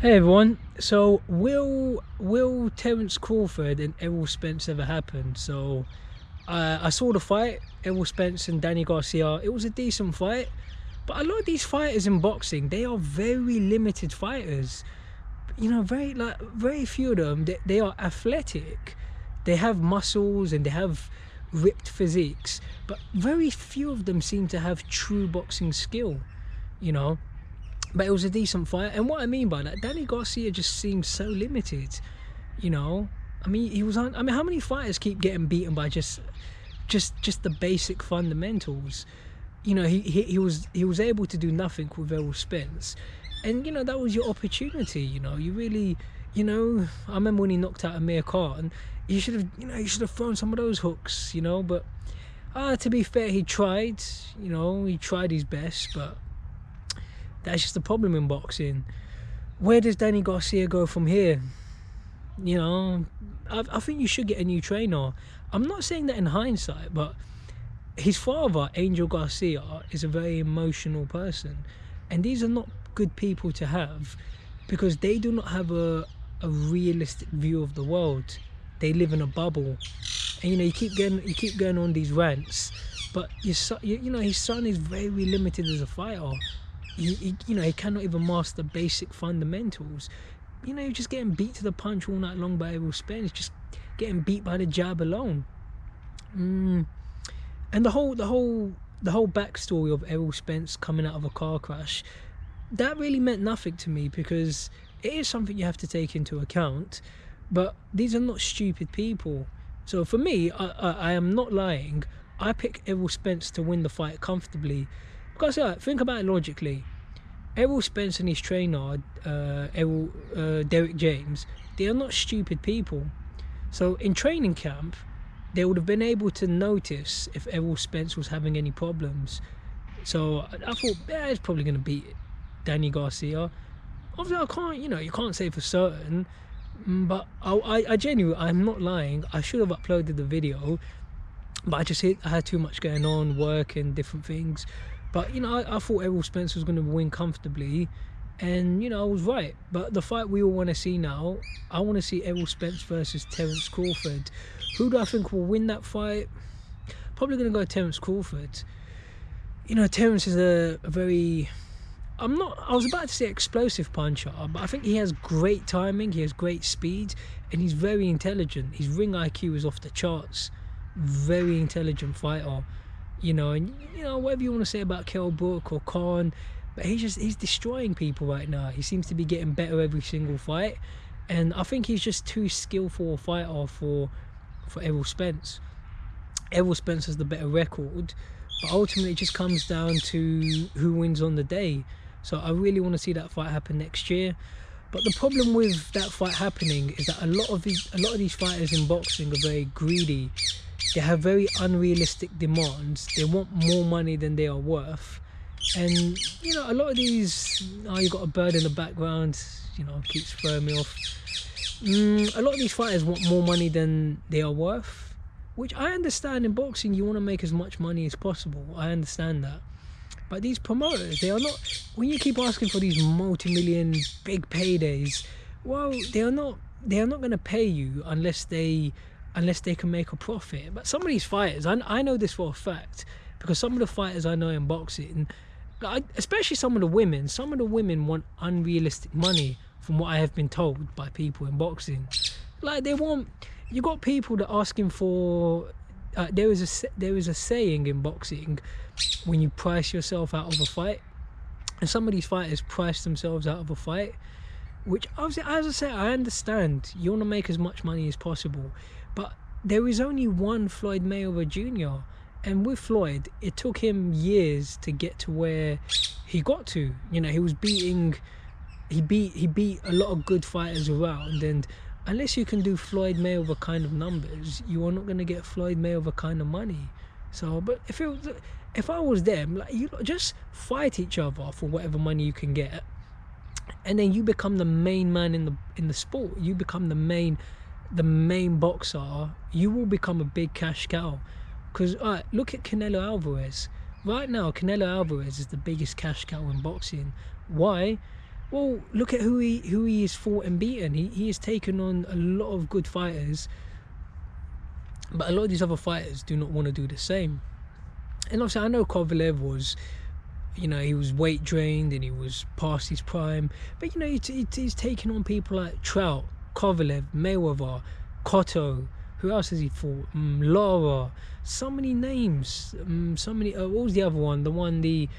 Hey everyone, so will Terence Crawford and Errol Spence ever happen? So I saw the fight, Errol Spence and Danny Garcia. It was a decent fight, but a lot of these fighters in boxing, they are very limited fighters. You know, very few of them. They are athletic, they have muscles and they have ripped physiques, but very few of them seem to have true boxing skill. You know, but it was a decent fight. And what I mean by that, Danny Garcia just seems so limited. You know, I mean, he was on. I mean, how many fighters keep getting beaten by just the basic fundamentals? You know, he was able to do nothing with Errol Spence, and you know that was your opportunity. You know, you really, you know, I remember when he knocked out Amir Khan. You should have, you know, you should have thrown some of those hooks. You know, but to be fair, he tried. You know, he tried his best, but that's just the problem in boxing. Where does Danny Garcia go from here? You know, I think you should get a new trainer. I'm not saying that in hindsight, but his father, Angel Garcia, is a very emotional person. And these are not good people to have because they do not have a realistic view of the world. They live in a bubble. And you know, you keep going on these rants, but your son, you know, his son is very limited as a fighter. You know, he cannot even master basic fundamentals. You know, you're just getting beat to the punch all night long by Errol Spence, just getting beat by the jab alone. And the whole backstory of Errol Spence coming out of a car crash, that really meant nothing to me because it is something you have to take into account. But these are not stupid people. So for me, I am not lying. I pick Errol Spence to win the fight comfortably. Because think about it logically. Errol Spence and his trainer, Derek James, they are not stupid people. So in training camp, they would have been able to notice if Errol Spence was having any problems. So I thought, yeah, he's probably going to beat Danny Garcia. Obviously, I can't, you know, you can't say for certain. But I genuinely, I'm not lying. I should have uploaded the video, but I had too much going on, work and different things. But you know, I thought Errol Spence was going to win comfortably, and you know, I was right. But the fight we all want to see now, I want to see Errol Spence versus Terence Crawford. Who do I think will win that fight? Probably going to go Terence Crawford. You know, Terence is a very, I was about to say explosive puncher, but I think he has great timing, he has great speed, and he's very intelligent. His ring IQ is off the charts. Very intelligent fighter. You know, and you know, whatever you want to say about Kell Brook or Khan, but he's destroying people right now. He seems to be getting better every single fight, and I think he's just too skillful a fighter for Errol Spence. Errol Spence has the better record, but ultimately it just comes down to who wins on the day. So I really want to see that fight happen next year. But the problem with that fight happening is that a lot of these fighters in boxing are very greedy. They have very unrealistic demands. They want more money than they are worth. And, you know, a lot of these... Oh, you got a bird in the background. You know, keeps throwing me off. A lot of these fighters want more money than they are worth. Which I understand in boxing, you want to make as much money as possible. I understand that. But these promoters, they are not... When you keep asking for these multi-million big paydays, well, they are not going to pay you unless they can make a profit. But some of these fighters, I know this for a fact, because some of the fighters I know in boxing, especially some of the women want unrealistic money from what I have been told by people in boxing. Like you got people that are asking for, there is a saying in boxing, when you price yourself out of a fight, and some of these fighters price themselves out of a fight, which obviously, as I say, I understand you want to make as much money as possible, but there is only one Floyd Mayweather Jr. And with Floyd, it took him years to get to where he got to. You know, he beat a lot of good fighters around, and unless you can do Floyd Mayweather kind of numbers, you are not going to get Floyd Mayweather kind of money. So, but if I was them, like, you just fight each other for whatever money you can get, and then you become the main man in the sport. You become the main boxer. You will become a big cash cow. Because look at Canelo Alvarez. Right now, Canelo Alvarez is the biggest cash cow in boxing. Why? Well, look at who he has fought and beaten. He has taken on a lot of good fighters, but a lot of these other fighters do not want to do the same. And obviously, I know Kovalev was, you know, he was weight drained and he was past his prime. But, you know, he's taking on people like Trout, Kovalev, Mayweather, Cotto. Who else has he fought? Lara. So many names. So many. What was the other one? The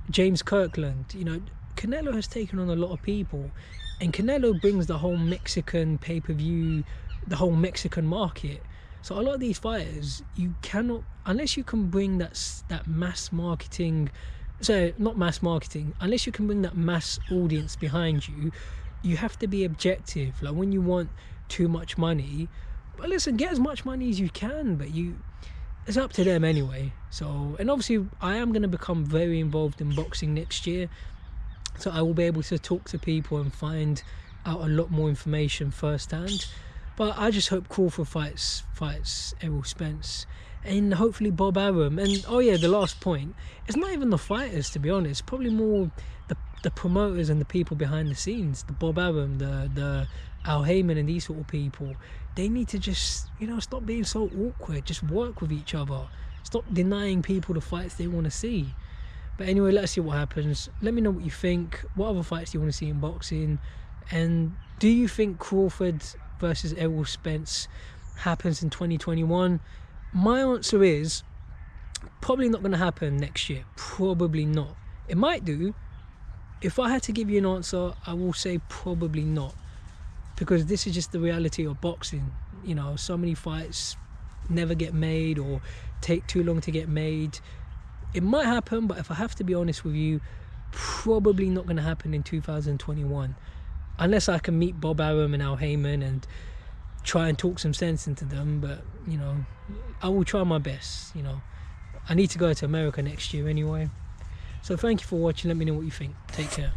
James Kirkland. You know, Canelo has taken on a lot of people. And Canelo brings the whole Mexican pay-per-view, the whole Mexican market. So a lot of these fighters, you cannot, unless you can bring that mass marketing, so not mass marketing, unless you can bring that mass audience behind you, you have to be objective. Like when you want too much money, but listen, get as much money as you can, but it's up to them anyway. So, and obviously I am going to become very involved in boxing next year, so I will be able to talk to people and find out a lot more information firsthand. But I just hope Crawford fights Errol Spence, and hopefully Bob Arum. And oh yeah, the last point, it's not even the fighters, to be honest, probably more the promoters and the people behind the scenes, the Bob Arum, the Al Heyman and these sort of people. They need to just, you know, stop being so awkward, just work with each other, stop denying people the fights they want to see. But anyway, let's see what happens. Let me know what you think. What other fights do you want to see in boxing? And do you think Crawford versus Errol Spence happens in 2021? My answer is probably not going to happen next year. Probably not. It might do. If I had to give you an answer, I will say probably not, because this is just the reality of boxing. You know, so many fights never get made or take too long to get made. It might happen, but if I have to be honest with you, probably not going to happen in 2021. Unless I can meet Bob Arum and Al Heyman and try and talk some sense into them. But, you know, I will try my best. You know, I need to go to America next year anyway. So thank you for watching. Let me know what you think. Take care.